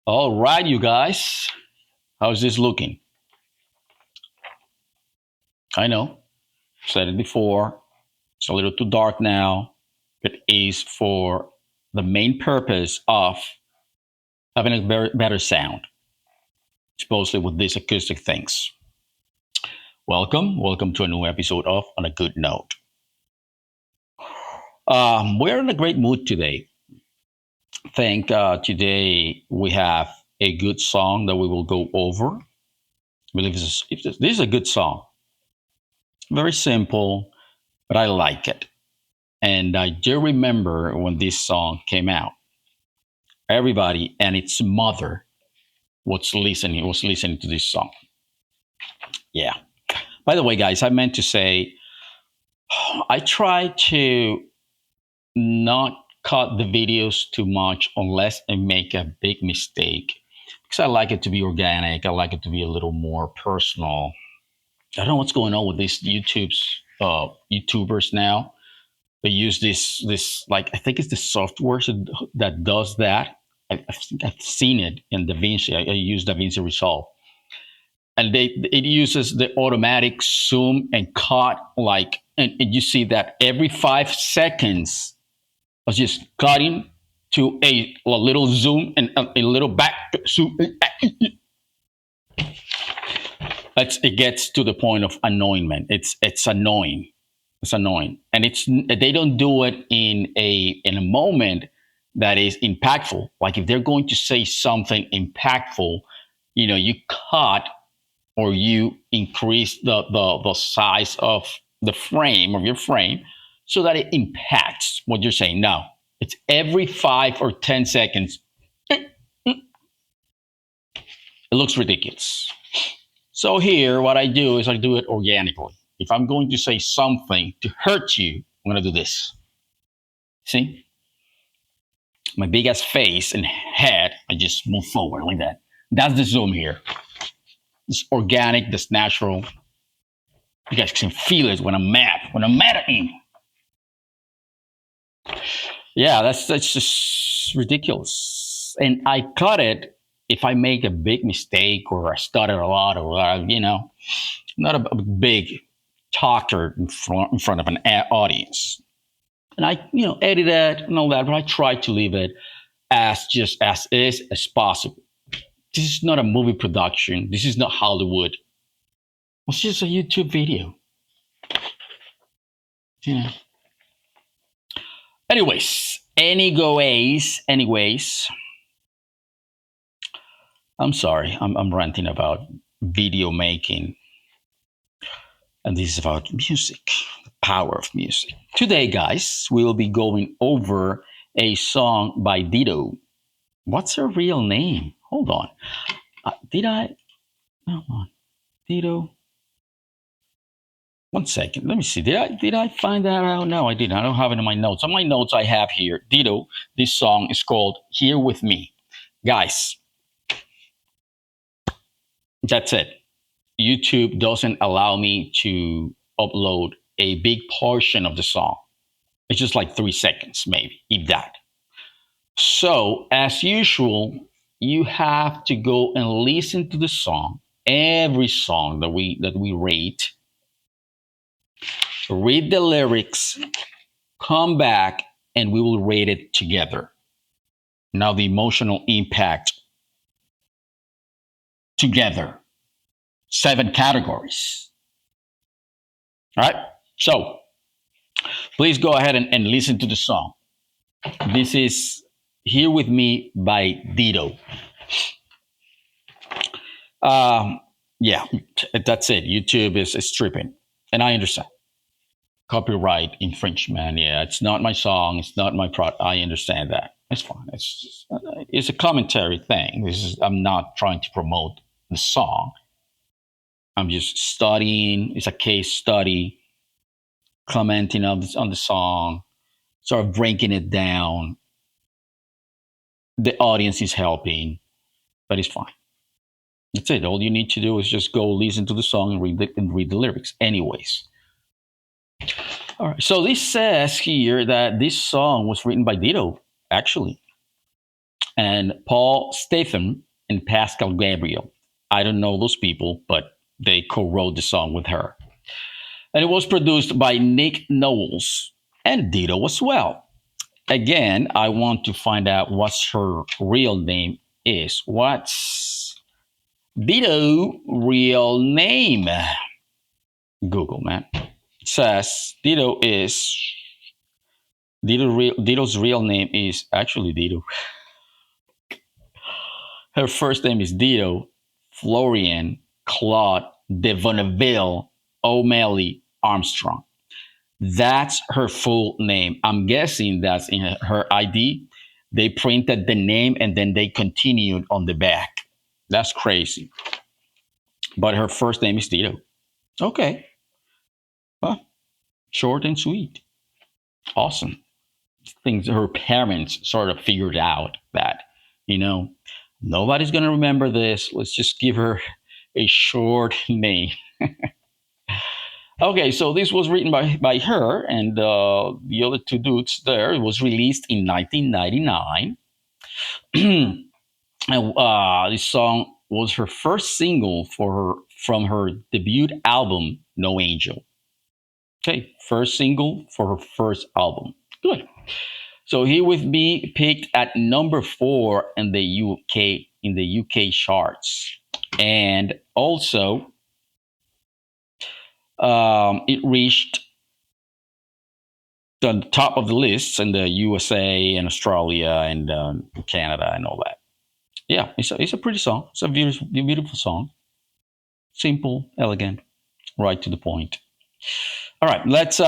All right, you guys. How's this looking? I know, said it before. It's a little too dark now. It is for the main purpose of having a better sound, supposedly with these acoustic things. Welcome to a new episode of On a Good Note. We're in a great mood today. Think today we have a good song that we will go over. I believe this is a good song. Very simple, but I like it. And I do remember when this song came out, everybody and its mother was listening to this song. Yeah. By the way, guys, I meant to say I try to not cut the videos too much unless I make a big mistake because I like it to be organic. I like it to be a little more personal. I don't know what's going on with these YouTubers now. They use this like I think it's the software that does that. I think I've seen it in DaVinci. I use DaVinci Resolve, and it uses the automatic zoom and cut and you see that every 5 seconds I was just cutting to a little zoom and a little back zoom. It gets to the point of annoyment. It's annoying. It's annoying, and they don't do it in a moment that is impactful. Like if they're going to say something impactful, you cut or you increase the size of the frame of your frame so that it impacts what you're saying. No, it's every 5 or 10 seconds. It looks ridiculous. So here, what I do is I do it organically. If I'm going to say something to hurt you, I'm going to do this. See? My big ass face and head, I just move forward like that. That's the zoom here. It's organic, that's natural. You guys can feel it when I'm mad at you. Yeah, that's just ridiculous. And I cut it if I make a big mistake or I stutter a lot or not a big talker in front of an audience. And I, edit it and all that, but I try to leave it as just as is as possible. This is not a movie production. This is not Hollywood. It's just a YouTube video. Yeah. Anyways. I'm sorry. I'm ranting about video making, and this is about music, the power of music. Today, guys, we will be going over a song by Dido. What's her real name? Hold on. Did I? Hold on. Dido. One second. Let me see. Did I find that out? No, I didn't. I don't have it in my notes. On my notes, I have here Dido. This song is called "Here with Me." Guys, that's it. YouTube doesn't allow me to upload a big portion of the song. It's just like 3 seconds, maybe, if that. So, as usual, you have to go and listen to the song, every song that we rate, read the lyrics, come back, and we will rate it together. Now, the emotional impact together, 7 categories. All right. So, please go ahead and listen to the song. This is Here With Me by Dido. Yeah, that's it. YouTube is stripping. And I understand. Copyright infringement. Yeah, it's not my song. It's not my product. I understand that. It's fine. It's a commentary thing. I'm not trying to promote the song. I'm just studying. It's a case study, commenting on the song, sort of breaking it down. The audience is helping, but it's fine. That's it. All you need to do is just go listen to the song and read the lyrics. Anyways. All right. So this says here that this song was written by Dido, actually. and Paul Statham and Pascal Gabriel. I don't know those people, but they co-wrote the song with her. And it was produced by Nick Knowles and Dido as well. Again, I want to find out what's her real name is. What's Dido real name? Google, man. It says Dido's real name is actually Dido. Her first name is Dido Florian Claude de Bonneville O'Malley Armstrong. That's her full name. I'm guessing that's in her ID. They printed the name and then they continued on the back. That's crazy. But her first name is Dido. Okay. Well, short and sweet. Awesome. Things her parents sort of figured out that, you know, nobody's going to remember this. Let's just give her a short name. Okay, so this was written by her and the other two dudes there. It was released in 1999. And this song was her first single for her from her debut album, No Angel. Okay, first single for her first album. Good. So Here With Me peaked at number 4 in the UK charts, and also it reached the top of the lists in the USA and Australia and Canada and all that. Yeah, it's a pretty song. It's a beautiful song. Simple, elegant, right to the point. All right, let's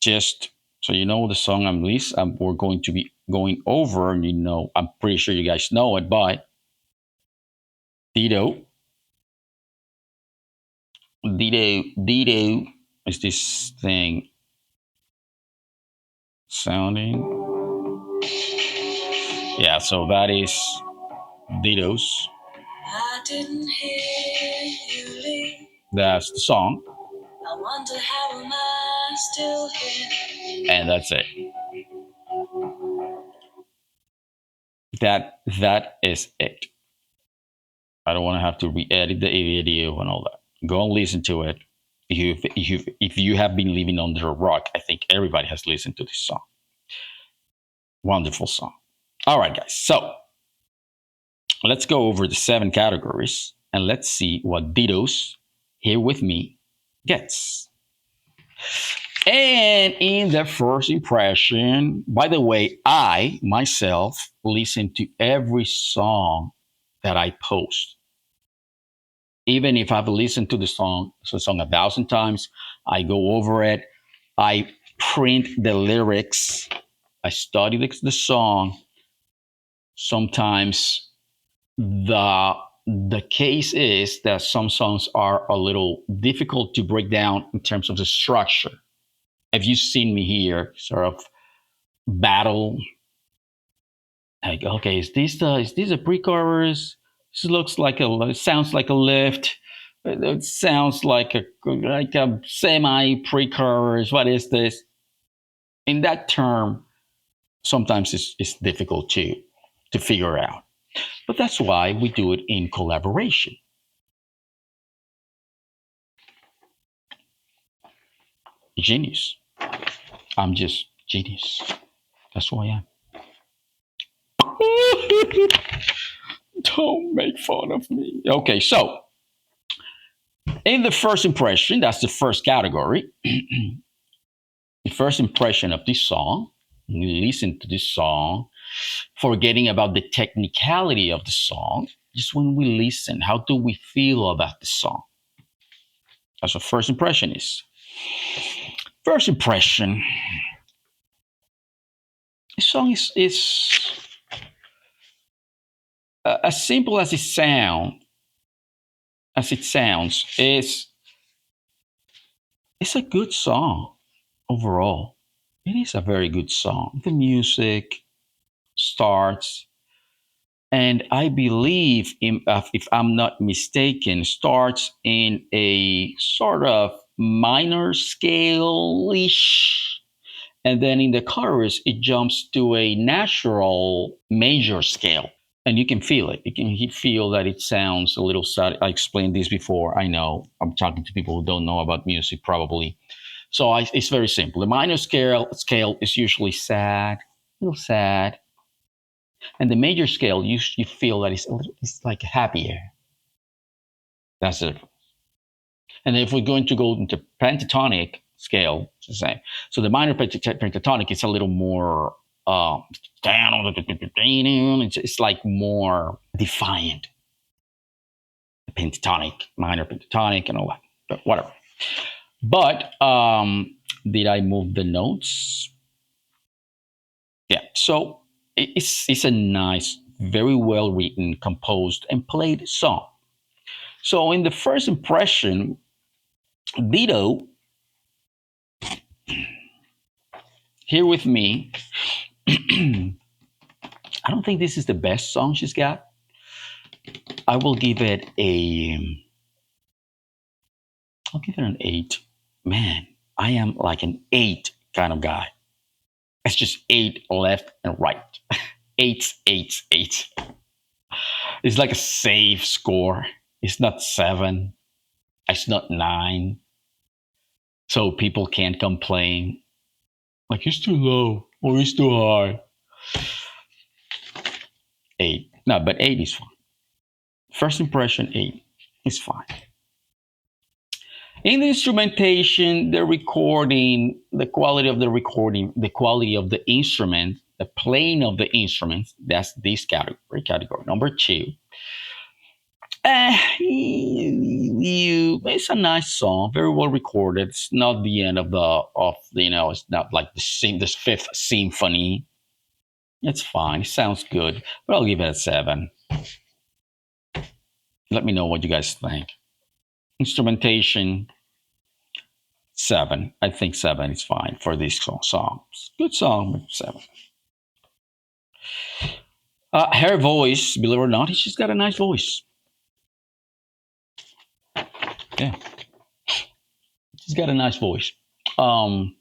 just so you know the song I'm least we're going to be going over. And you know, I'm pretty sure you guys know it by Dido. Dido is this thing sounding? Yeah, so that is Dido's. I didn't hear you leave. That's the song. I wonder how am I still here? And that's it. That is it. I don't want to have to re-edit the video and all that. Go and listen to it. If you have been living under a rock, I think everybody has listened to this song. Wonderful song. All right, guys. So let's go over the 7 categories and let's see what Dido's Here With Me gets. And in the first impression, by the way, I myself listen to every song that I post. Even if I've listened to the song 1,000 times, I go over it. I print the lyrics. I study the song. Sometimes the case is that some songs are a little difficult to break down in terms of the structure. Have you seen me here sort of battle? Like, okay, is this a pre-chorus? This looks like it sounds like a lift. It sounds like a semi pre-chorus. What is this? In that term, sometimes it's difficult to figure out. But that's why we do it in collaboration. Genius. I'm just genius. That's who I am. Don't make fun of me. Okay, so in the first impression, that's the first category. The first impression of this song, you listen to this song, forgetting about the technicality of the song, just when we listen, how do we feel about the song? That's what first impression is. First impression, this song is as simple as it sounds, it's a good song overall. It is a very good song. The music starts, and I believe, if I'm not mistaken, starts in a sort of minor scale ish, And then in the chorus, it jumps to a natural major scale. And you can feel it. You feel that it sounds a little sad. I explained this before. I know I'm talking to people who don't know about music probably. So it's very simple. The minor scale is usually sad, a little sad, and the major scale you feel that it's like happier. That's it. And if we're going to go into pentatonic scale, it's the same. So the minor pentatonic is a little more it's like more defiant. The pentatonic, minor pentatonic, and all that. But whatever. But did I move the notes? Yeah. So it's a nice, very well written, composed, and played song. So in the first impression, Dido here with me. I don't think this is the best song she's got. I will give it a. I'll give it an 8. Man, I am like an 8 kind of guy. It's just 8 left and right. Eights, eights, eights. It's like a safe score. It's not 7. It's not 9. So people can't complain. Like it's too low or it's too high. 8. No, but 8 is fine. First impression, 8 is fine. In the instrumentation, the recording, the quality of the recording, the quality of the instrument, the playing of the instruments, that's this category. Number 2. It's a nice song, very well recorded. It's not the end of it's not like this fifth symphony. It's fine. It sounds good, but I'll give it a 7. Let me know what you guys think. Instrumentation, 7. I think 7 is fine for this song. Good song, but 7. Her voice, believe it or not, she's got a nice voice. Yeah, she's got a nice voice. Um,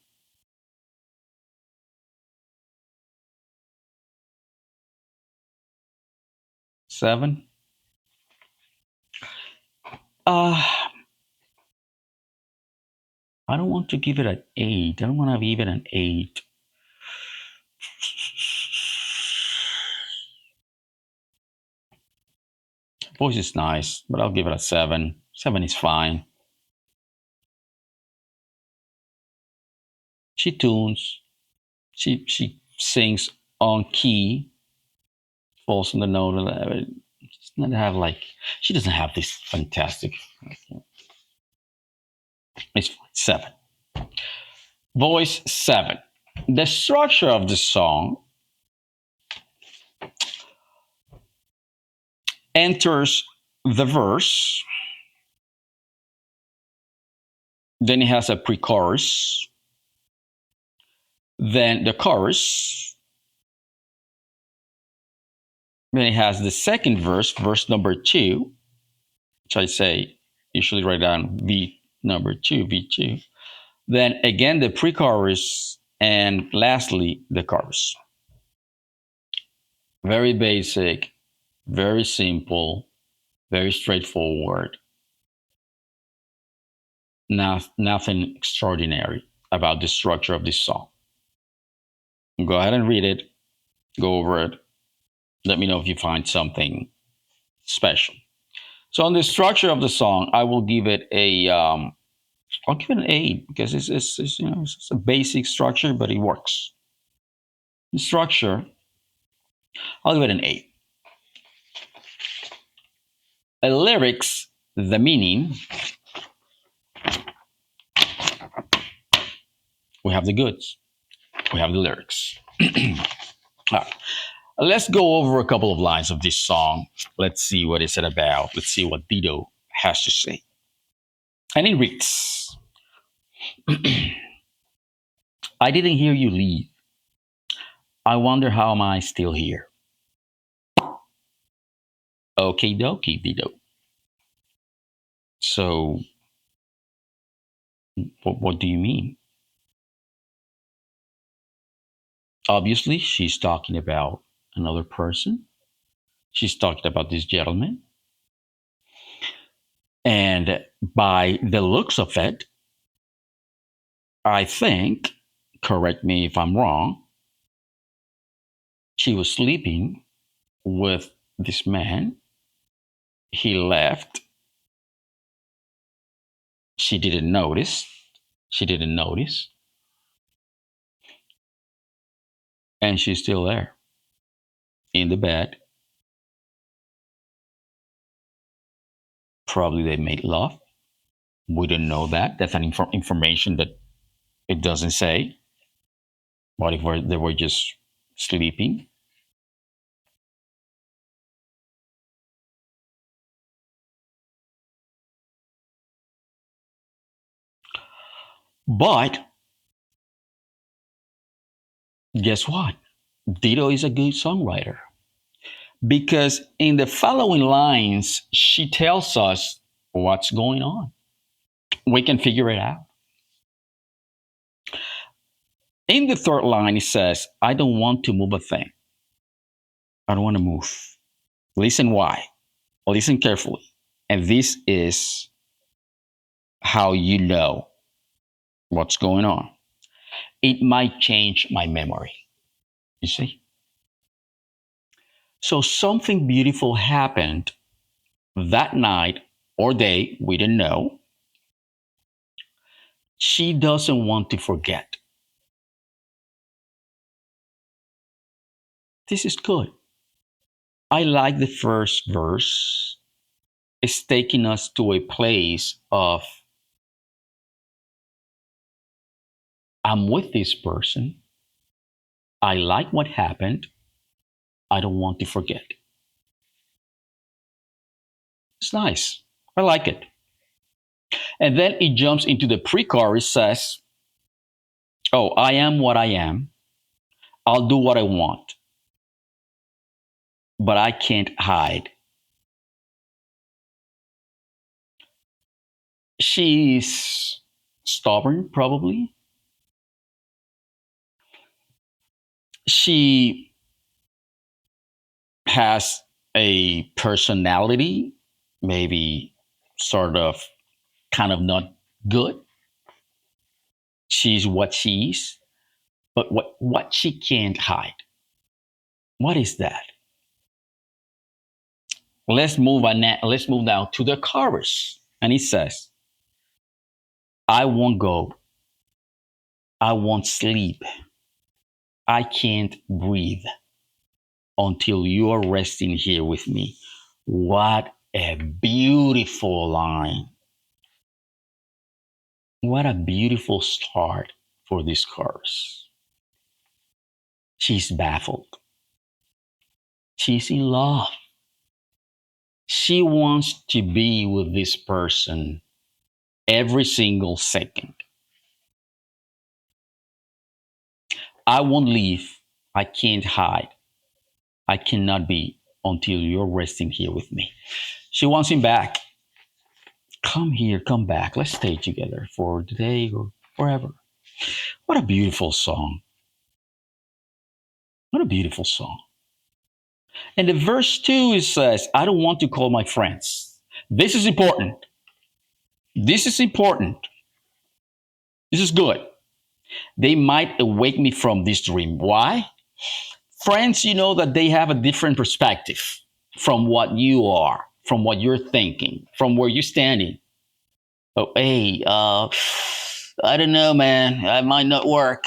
7. Uh, I don't want to give it an 8. I don't want to give it an 8. Voice is nice, but I'll give it a 7. 7 is fine. She tunes. She sings on key, falls on the note. She doesn't have she doesn't have this fantastic. It's fine. 7. Voice, 7. The structure of the song enters the verse, then it has a pre-chorus, then the chorus, then it has the second verse, verse number 2, which I say usually write down V number 2, V2. Then again the pre-chorus, and lastly the chorus. Very basic, very simple, very straightforward. Nothing extraordinary about the structure of this song. Go ahead and read it, go over it. Let me know if you find something special. So on the structure of the song, I will give it a I'll give it an 8 because it's a basic structure, but it works. The structure, I'll give it an 8. Lyrics, the meaning, we have the goods, we have the lyrics. All right. Let's go over a couple of lines of this song. Let's see what it's about. Let's see what Dido has to say. And it reads, I didn't hear you leave. I wonder how am I still here. Okay, dokie, Dido. So, what do you mean? Obviously, she's talking about another person. She's talking about this gentleman. And by the looks of it, I think, correct me if I'm wrong, she was sleeping with this man. He left. She didn't notice. She didn't notice. And she's still there in the bed. Probably they made love. We don't know that. That's an information that it doesn't say. What if they were just sleeping? But guess what? Dito is a good songwriter because in the following lines, she tells us what's going on. We can figure it out. In the third line, it says, I don't want to move a thing. I don't want to move. Listen why. Listen carefully. And this is how you know what's going on. It might change my memory. You see? So something beautiful happened that night or day, we didn't know. She doesn't want to forget. This is good. I like the first verse. It's taking us to a place of I'm with this person. I like what happened. I don't want to forget. It's nice. I like it. And then it jumps into the pre chorus says, oh, I am what I am. I'll do what I want, but I can't hide. She's stubborn, probably. She has a personality, maybe sort of kind of not good. She's what she is, but what she can't hide. What is that? Let's move now to the chorus. And it says, I won't go. I won't sleep. I can't breathe until you are resting here with me. What a beautiful line. What a beautiful start for this chorus. She's baffled. She's in love. She wants to be with this person every single second. I won't leave. I can't hide. I cannot be until you're resting here with me. She wants him back. Come here, come back. Let's stay together for today or forever. What a beautiful song. What a beautiful song. And the verse 2 it says, I don't want to call my friends. This is important. This is important. This is good. They might awake me from this dream. Why? Friends, you know that they have a different perspective from what you are, from what you're thinking, from where you're standing. Oh, hey, I don't know, man. I might not work.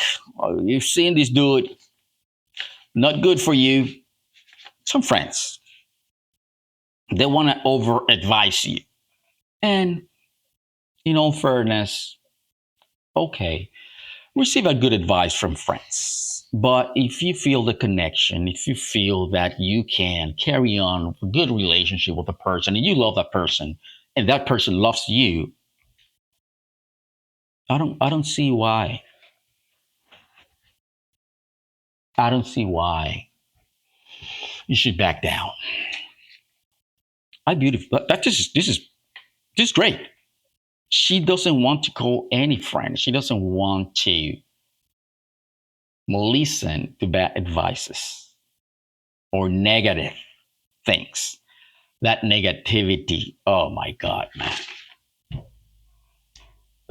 You've seen this dude. Not good for you. Some friends, they want to over advise you. And in all fairness, okay, receive a good advice from friends. But if you feel the connection, if you feel that you can carry on a good relationship with a person and you love that person and that person loves you, I don't see why. I don't see why you should back down. I beautiful that this is great. She doesn't want to call any friend. She doesn't want to listen to bad advices or negative things. That negativity, oh my God, man.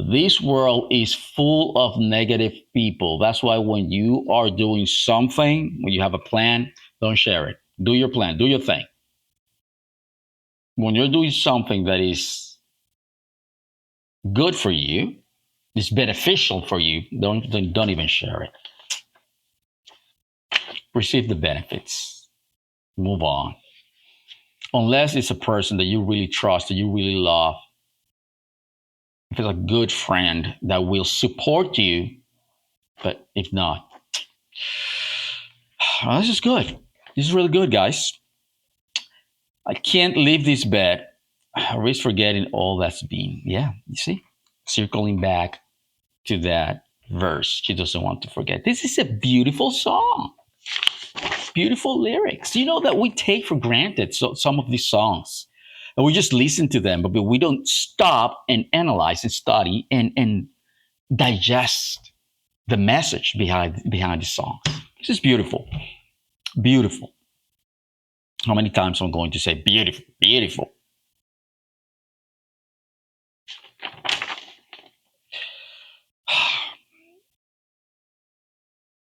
This world is full of negative people. That's why when you are doing something, when you have a plan, don't share it. Do your plan, do your thing. When you're doing something that is good for you, is beneficial for you, don't even share it. Receive the benefits. Move on. Unless it's a person that you really trust, that you really love, if it's a good friend that will support you, but if not, this is good. This is really good, guys. I can't leave this bed. I risk forgetting all that's been. Yeah, you see? Circling back to that verse. She doesn't want to forget. This is a beautiful song. Beautiful lyrics. You know that we take for granted some of these songs. And we just listen to them, but we don't stop and analyze and study and digest the message behind the songs. This is beautiful. Beautiful. How many times I'm going to say beautiful, beautiful?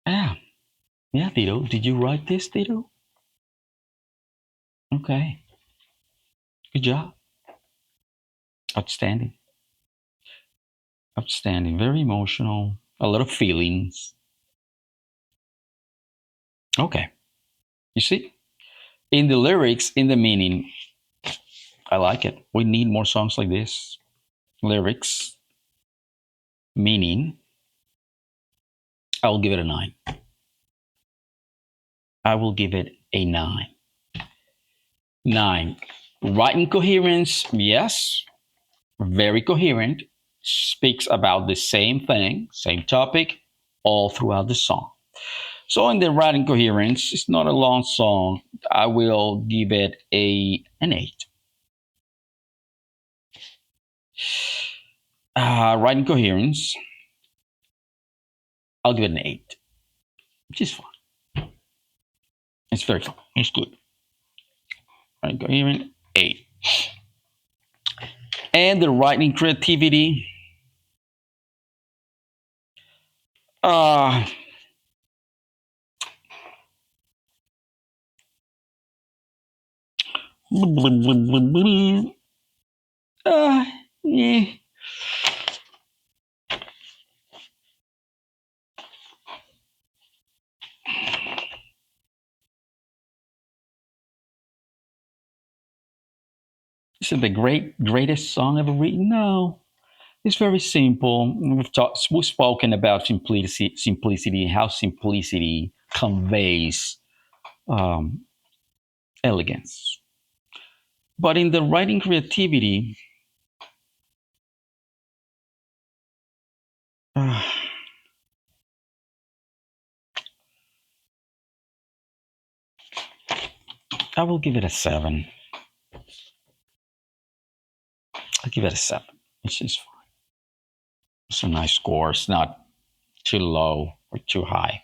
Yeah. Yeah, Tito. Did you write this, Tito? Okay. Good job. Outstanding. Outstanding. Very emotional. A lot of feelings. Okay. You see? In the lyrics, in the meaning, I like it. We need more songs like this. Lyrics, meaning, I'll give it a 9. I will give it a 9. 9. Writing coherence, yes. Very coherent. Speaks about the same thing, same topic, all throughout the song. So in the writing coherence, it's not a long song. I will give it an 8. Writing coherence, I'll give it an 8, which is fine. It's very fine. It's good. Writing coherent, 8. And the writing creativity, uh, uh, yeah. Is it the greatest song ever written? No. It's very simple. We've spoken about simplicity, how simplicity conveys um, elegance. But in the writing creativity, uh, I will give it a 7. I'll give it a 7. It's just fine. It's a nice score. It's not too low or too high.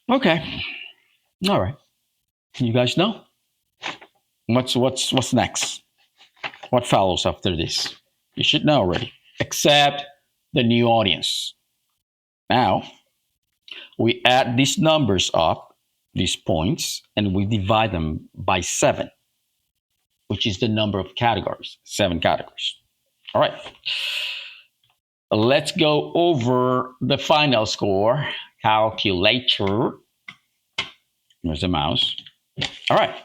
Okay. All right. You guys know what's next? What follows after this? You should know already. Except the new audience. Now we add these numbers up, these points, and we divide them by 7, which is the number of categories. 7 categories. All right. Let's go over the final score calculator. There's a mouse. All right.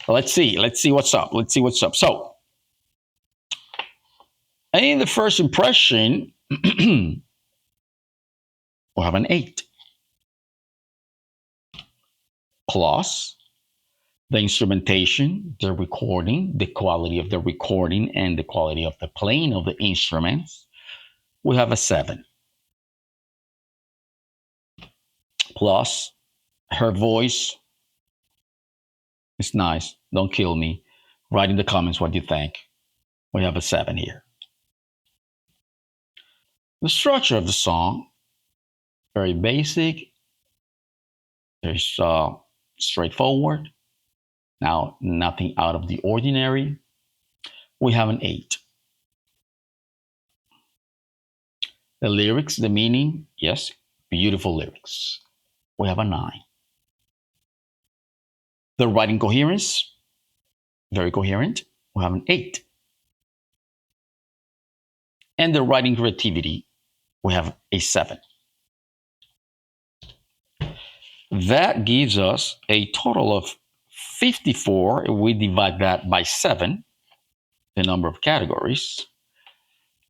Let's see. Let's see what's up. Let's see what's up. So, in the first impression, we'll have an 8. Plus the instrumentation, the recording, the quality of the recording, and the quality of the playing of the instruments, we have a 7. Plus her voice is nice. Don't kill me. Write in the comments what you think. We have a 7 here. The structure of the song, very basic, there's straightforward. Now, nothing out of the ordinary. We have an 8. The lyrics, the meaning, yes, beautiful lyrics. We have a 9. The writing coherence, very coherent. We have an 8. And the writing creativity, we have a 7. That gives us a total of 54. We divide that by 7, the number of categories.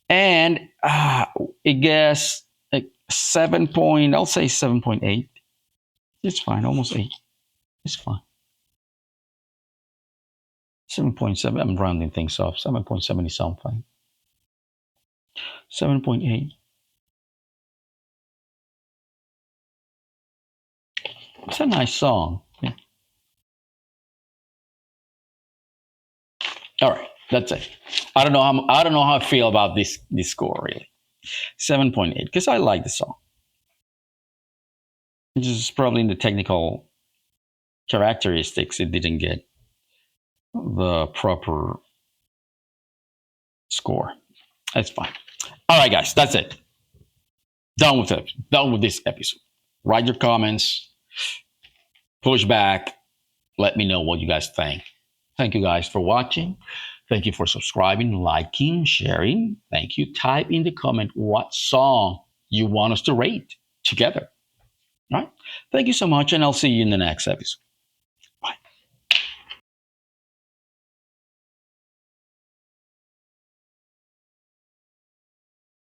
And I guess like 7 point, I'll say 7.8. It's fine, almost 8. It's fine. 7.7, I'm rounding things off. 7.7 is something. 7.8. It's a nice song. Yeah. All right, that's it. I don't know how I feel about this score really. 7.8 because I like the song. It's just probably in the technical characteristics it didn't get the proper score. That's fine. All right, guys, that's it. Done with it. Done with this episode. Write your comments, push back, let me know what you guys think. Thank you guys for watching. Thank you for subscribing, liking, sharing. Thank you. Type in the comment what song you want us to rate together. All right. Thank you so much, and I'll see you in the next episode.